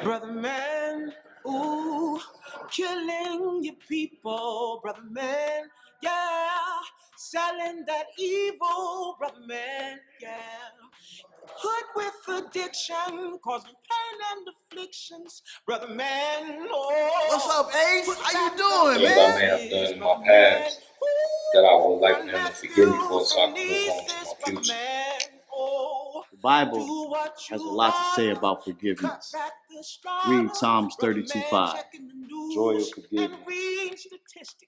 Brother man, ooh, killing your people, brother man, yeah, selling that evil, brother man, yeah. Hood with addiction, causing pain and afflictions, brother man, oh. What's up, Ace? How you doing, Things I man? may have done in my past that I would like for him to forgive me for so I can move on to my future. The Bible has a lot to say about forgiveness. Read Psalms 32:5. Joy of forgiveness.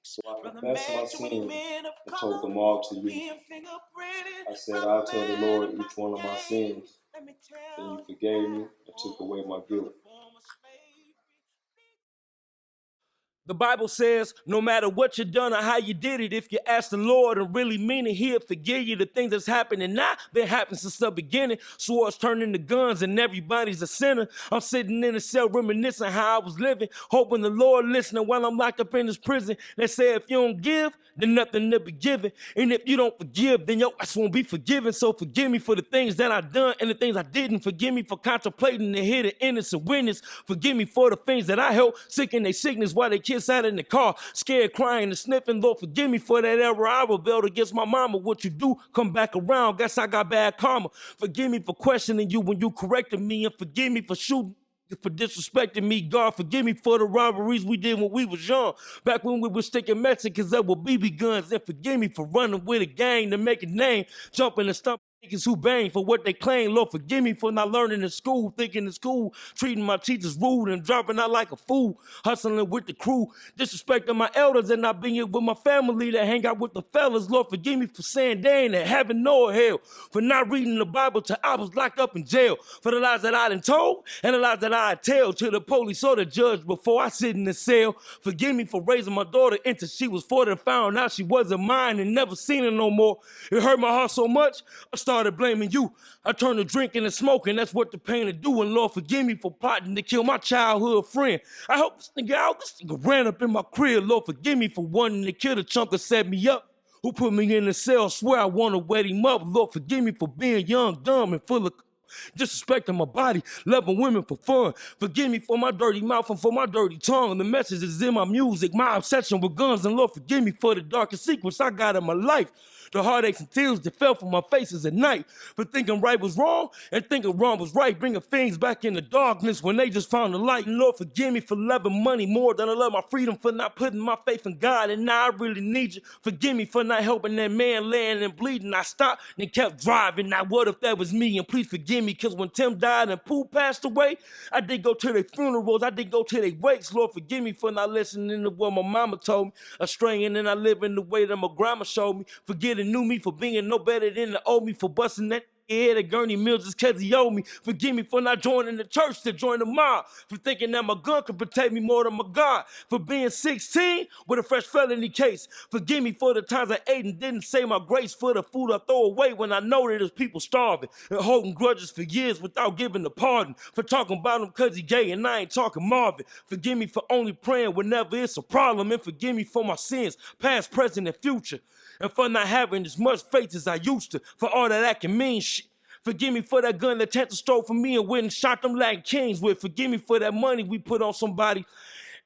So I confessed my sins and told them all to you. I said, I'll tell the Lord each one of my sins. Then you forgave me and took away my guilt. The Bible says, no matter what you done or how you did it, if you ask the Lord and really mean it, he'll forgive you. The things that's happening now, been happening since the beginning. Swords turning to guns and everybody's a sinner. I'm sitting in a cell reminiscing how I was living, hoping the Lord listening while I'm locked up in this prison. They say if you don't give, then nothing to be given. And if you don't forgive, then your ass won't be forgiven. So forgive me for the things that I done and the things I didn't. Forgive me for contemplating the hidden innocent witness. Forgive me for the things that I held sick in their sickness while they kids out in the car, scared, crying and sniffing. Lord, forgive me for that error I rebelled against my mama. What you do, come back around. Guess I got bad karma. Forgive me for questioning you when you corrected me, and forgive me for shooting, for disrespecting me. God, forgive me for the robberies we did when we was young, back when we were sticking Mexicans up with BB guns. And forgive me for running with a gang to make a name, jumping and stumping niggas who bang for what they claim. Lord, forgive me for not learning in school, thinking in school, treating my teachers rude and dropping out like a fool, hustling with the crew, disrespecting my elders and not being with my family that hang out with the fellas. Lord, forgive me for saying they ain't in heaven nor hell, for not reading the Bible till I was locked up in jail, for the lies that I done told and the lies that I tell to the police or the judge before I sit in the cell. Forgive me for raising my daughter until she was 40 and found out she wasn't mine and never seen her no more. It hurt my heart so much, I started blaming you. I turned to drinking and smoking, that's what the pain to do. And Lord, forgive me for plotting to kill my childhood friend. I hope this nigga ran up in my crib. Lord, forgive me for wanting to kill the chunk that set me up, who put me in the cell. Swear I want to wet him up. Lord, forgive me for being young, dumb, and full of disrespecting my body, loving women for fun. Forgive me for my dirty mouth and for my dirty tongue. The message is in my music, my obsession with guns. And Lord, forgive me for the darkest secrets I got in my life, the heartaches and tears that fell from my faces at night, for thinking right was wrong and thinking wrong was right, bringing things back in the darkness when they just found the light. And Lord, forgive me for loving money more than I love my freedom, for not putting my faith in God, and now I really need you. Forgive me for not helping that man laying and bleeding. I stopped and kept driving. Now what if that was me? And please forgive me, because when Tim died and Pooh passed away, I did go to their funerals, I did go to their wakes. Lord, forgive me for not listening to what my mama told me, straying and I live in the way that my grandma showed me, forgetting knew me for being no better than the old me, for busting that head at Gurney Mills just cause he owed me. Forgive me for not joining the church to join the mob, for thinking that my gun could protect me more than my God, for being 16 with a fresh felony case. Forgive me for the times I ate and didn't say my grace, for the food I throw away when I know that there's people starving, and holding grudges for years without giving a pardon, for talking about him cause he gay and I ain't talking Marvin. Forgive me for only praying whenever it's a problem, and forgive me for my sins, past, present, and future, and for not having as much faith as I used to, for all that can mean shit. Forgive me for that gun that Tanta stole from me and went and shot them Latin kings with. Forgive me for that money we put on somebody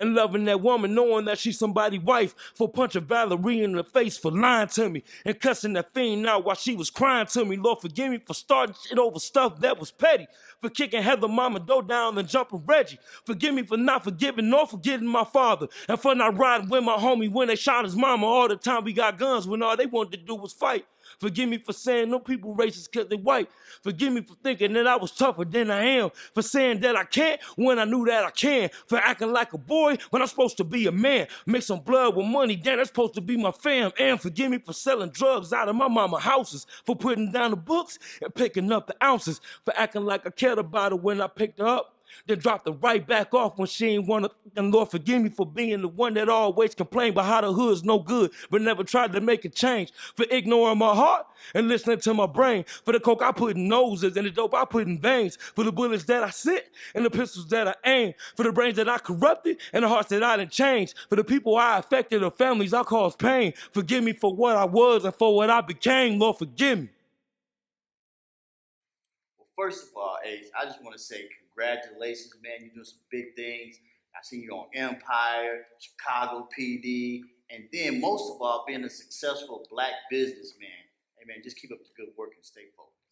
and loving that woman, knowing that she's somebody's wife, for punching Valerie in the face for lying to me and cussing that fiend out while she was crying to me. Lord, forgive me for starting shit over stuff that was petty, for kicking Heather Mama Doe down and jumping Reggie. Forgive me for not forgiving nor forgetting my father, and for not riding with my homie when they shot his mama all the time we got guns when all they wanted to do was fight. Forgive me for saying no people racist because they white. Forgive me for thinking that I was tougher than I am, for saying that I can't when I knew that I can, for acting like a boy when I'm supposed to be a man. Mixing blood with money, damn, that's supposed to be my fam. And forgive me for selling drugs out of my mama houses, for putting down the books and picking up the ounces, for acting like I cared about her when I picked her up, then dropped her right back off when she ain't wanna. And Lord, forgive me for being the one that always complained about how the hood's no good, but never tried to make a change, for ignoring my heart and listening to my brain, for the coke I put in noses and the dope I put in veins, for the bullets that I sent and the pistols that I aim, for the brains that I corrupted and the hearts that I didn't change, for the people I affected or families I caused pain. Forgive me for what I was and for what I became. Lord, forgive me. Well, first of all, Ace, I just want to say Congratulations, man. You're doing some big things. I see you on Empire, Chicago PD, and then most of all, being a successful black businessman. Hey, man, just keep up the good work and stay focused.